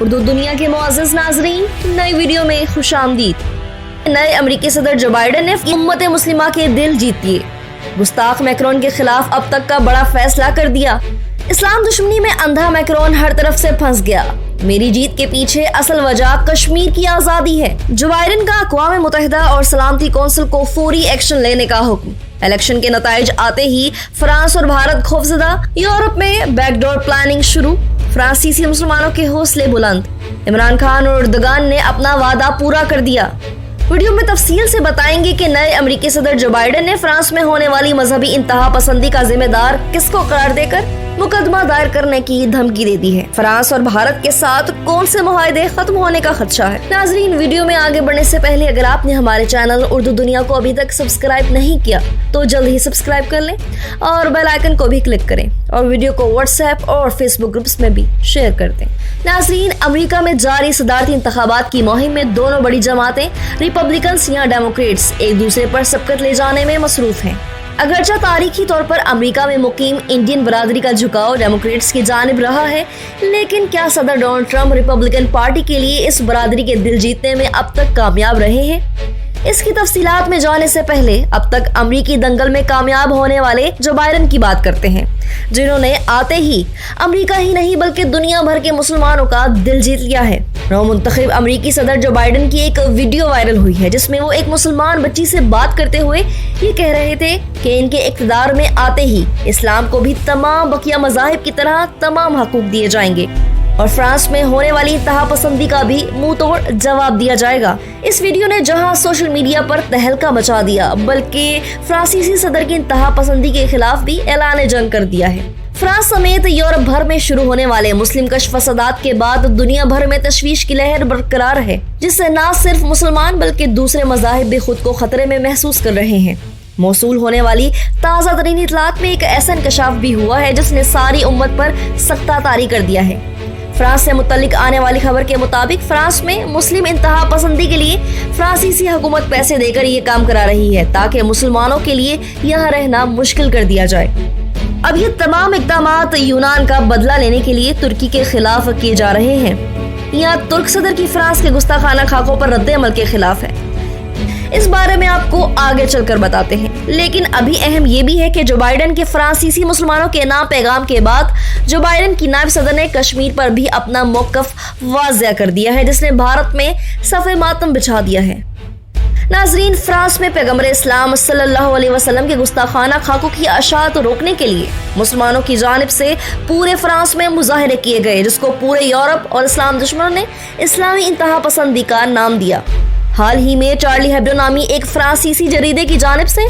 اردو دنیا کے معزز ناظرین، نئی ویڈیو میں خوش آمدید۔ نئے امریکی صدر جو بائیڈن نے امت مسلمہ کے دل جیت لیے، گستاخ میکرون کے خلاف اب تک کا بڑا فیصلہ کر دیا۔ اسلام دشمنی میں اندھا میکرون ہر طرف سے پھنس گیا۔ میری جیت کے پیچھے اصل وجہ کشمیر کی آزادی ہے۔ جو بائیڈن کا اقوام متحدہ اور سلامتی کونسل کو فوری ایکشن لینے کا حکم۔ الیکشن کے نتائج آتے ہی فرانس اور بھارت خوفزدہ، یورپ میں بیک ڈور پلاننگ شروع، فرانسیسی مسلمانوں کے حوصلے بلند، عمران خان اور اردگان نے اپنا وعدہ پورا کر دیا۔ ویڈیو میں تفصیل سے بتائیں گے کہ نئے امریکی صدر جو بائیڈن نے فرانس میں ہونے والی مذہبی انتہا پسندی کا ذمہ دار کس کو قرار دے کر مقدمہ دائر کرنے کی دھمکی دے دی ہے۔ فرانس اور بھارت کے ساتھ کون سے معاہدے ختم ہونے کا خدشہ ہے؟ ناظرین، ویڈیو میں آگے بڑھنے سے پہلے اگر آپ نے ہمارے چینل اردو دنیا کو ابھی تک سبسکرائب نہیں کیا تو جلد ہی سبسکرائب کر لیں اور بیل آئیکن کو بھی کلک کریں اور ویڈیو کو واٹس ایپ اور فیس بک گروپس میں بھی شیئر کر دیں۔ ناظرین، امریکہ میں جاری صدارتی انتخابات کی مہم میں دونوں بڑی جماعتیں ریپبلکنز یا ڈیموکریٹس ایک دوسرے پر سبقت لے جانے میں مصروف ہیں۔ اگرچہ تاریخی طور پر امریکہ میں مقیم انڈین برادری کا جھکاؤ ڈیموکریٹس کی جانب رہا ہے، لیکن کیا صدر ڈونلڈ ٹرمپ ریپبلکن پارٹی کے لیے اس برادری کے دل جیتنے میں اب تک کامیاب رہے ہیں؟ اس کی تفصیلات میں جانے سے پہلے اب تک امریکی دنگل میں کامیاب ہونے والے جو بائیڈن کی بات کرتے ہیں، جنہوں نے آتے ہی امریکہ ہی نہیں بلکہ دنیا بھر کے مسلمانوں کا دل جیت لیا ہے۔ نو منتخب امریکی صدر جو بائیڈن کی ایک ویڈیو وائرل ہوئی ہے جس میں وہ ایک مسلمان بچی سے بات کرتے ہوئے یہ کہہ رہے تھے کہ ان کے اقتدار میں آتے ہی اسلام کو بھی تمام بقیہ مذاہب کی طرح تمام حقوق دیے جائیں گے اور فرانس میں ہونے والی انتہا پسندی کا بھی منہ توڑ جواب دیا جائے گا۔ اس ویڈیو نے جہاں سوشل میڈیا پر تہلکہ مچا دیا، بلکہ فرانسیسی صدر کی انتہا پسندی کے خلاف بھی اعلان جنگ کر دیا ہے۔ فرانس سمیت یورپ بھر میں شروع ہونے والے مسلم کش فسادات کے بعد دنیا بھر میں تشویش کی لہر برقرار ہے، جس سے نہ صرف مسلمان بلکہ دوسرے مذاہب بھی خود کو خطرے میں محسوس کر رہے ہیں۔ موصول ہونے والی تازہ ترین اطلاعات میں ایک ایسا انکشاف بھی ہوا ہے جس نے ساری امت پر سکتہ طاری کر دیا ہے۔ فرانس سے متعلق آنے والی خبر کے مطابق فرانس میں مسلم انتہا پسندی کے لیے فرانسیسی حکومت پیسے دے کر یہ کام کرا رہی ہے تاکہ مسلمانوں کے لیے یہاں رہنا مشکل کر دیا جائے۔ اب یہ تمام اقدامات یونان کا بدلہ لینے کے لیے ترکی کے خلاف کیے جا رہے ہیں یا ترک صدر کی فرانس کے گستاخانہ خاکوں پر رد عمل کے خلاف ہے؟ اس بارے میں آپ کو آگے چل کر بتاتے ہیں، لیکن ابھی اہم یہ بھی ہے کہ جو بائیڈن کے فرانسیسی مسلمانوں کے نام پیغام کے بعد جو بائیڈن کی نائب صدر نے کشمیر پر بھی اپنا موقف واضح کر دیا ہے، جس نے بھارت میں صف ماتم بچھا دیا ہے۔ ناظرین، فرانس میں پیغمبر اسلام صلی اللہ علیہ وسلم کے گستاخانہ خاکوں کی اشاعت روکنے کے لیے مسلمانوں کی جانب سے پورے فرانس میں مظاہرے کیے گئے، جس کو پورے یورپ اور اسلام دشمنوں نے اسلامی انتہا پسندی کا نام دیا۔ حال ہی میں چارلی ہیبڈو نامی ایک فرانسیسی جریدے کی جانب سے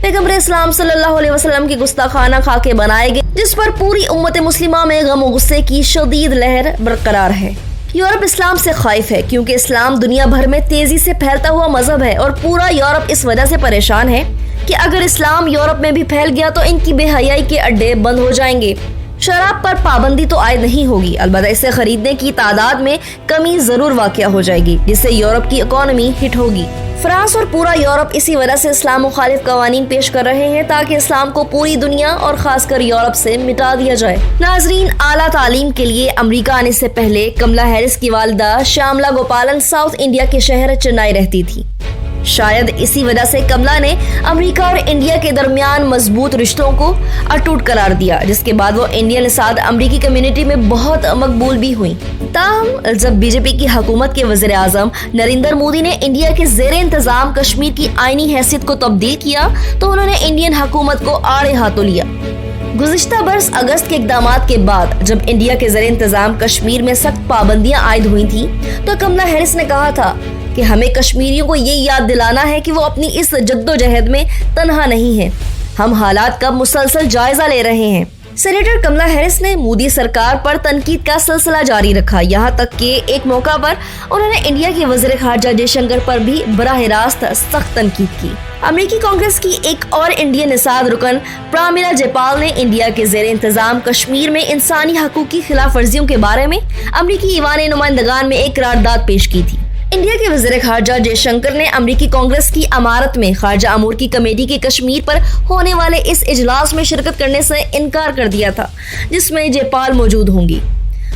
پیغمبر اسلام صلی اللہ علیہ وسلم کے گستاخانہ خاکے بنائے گئے، جس پر پوری امت مسلمہ میں غم و غصے کی شدید لہر برقرار ہے۔ یورپ اسلام سے خائف ہے کیونکہ اسلام دنیا بھر میں تیزی سے پھیلتا ہوا مذہب ہے اور پورا یورپ اس وجہ سے پریشان ہے کہ اگر اسلام یورپ میں بھی پھیل گیا تو ان کی بے حیائی کے اڈے بند ہو جائیں گے۔ شراب پر پابندی تو عائد نہیں ہوگی، البتہ اسے خریدنے کی تعداد میں کمی ضرور واقع ہو جائے گی، جس سے یورپ کی اکانومی ہٹ ہوگی۔ فرانس اور پورا یورپ اسی وجہ سے اسلام مخالف قوانین پیش کر رہے ہیں تاکہ اسلام کو پوری دنیا اور خاص کر یورپ سے مٹا دیا جائے۔ ناظرین، اعلیٰ تعلیم کے لیے امریکہ آنے سے پہلے کملا ہیرس کی والدہ شیاملا گوپالن ساؤتھ انڈیا کے شہر چنئی رہتی تھی۔ شاید اسی وجہ سے کملا نے امریکہ اور انڈیا کے درمیان مضبوط رشتوں کو اٹوٹ قرار دیا، جس کے بعد وہ انڈین نژاد امریکی کمیونٹی میں بہت مقبول بھی ہوئی۔ تاہم جب بی جے پی کی حکومت کے وزیر اعظم نریندر مودی نے انڈیا کے زیر انتظام کشمیر کی آئینی حیثیت کو تبدیل کیا تو انہوں نے انڈین حکومت کو آڑے ہاتھوں لیا۔ گزشتہ برس اگست کے اقدامات کے بعد جب انڈیا کے زیر انتظام کشمیر میں سخت پابندیاں عائد ہوئی تھیں تو کملا ہیرس نے کہا تھا کہ ہمیں کشمیریوں کو یہ یاد دلانا ہے کہ وہ اپنی اس جدوجہد میں تنہا نہیں ہیں، ہم حالات کا مسلسل جائزہ لے رہے ہیں۔ سینیٹر کملا ہیرس نے مودی سرکار پر تنقید کا سلسلہ جاری رکھا، یہاں تک کہ ایک موقع پر انہوں نے انڈیا کے وزیر خارجہ جے شنکر پر بھی براہ راست سخت تنقید کی۔ امریکی کانگریس کی ایک اور انڈین نژاد رکن پرامیلا جے پال نے انڈیا کے زیر انتظام کشمیر میں انسانی حقوق کی خلاف ورزیوں کے بارے میں امریکی ایوان نمائندگان میں ایک قرارداد پیش کی تھی۔ انڈیا کے وزیر خارجہ جے شنکر نے امریکی کانگریس کی امارت میں خارجہ امور کی کمیٹی کے کشمیر پر ہونے والے اس اجلاس میں شرکت کرنے سے انکار کر دیا تھا جس میں جے پال موجود ہوں گی۔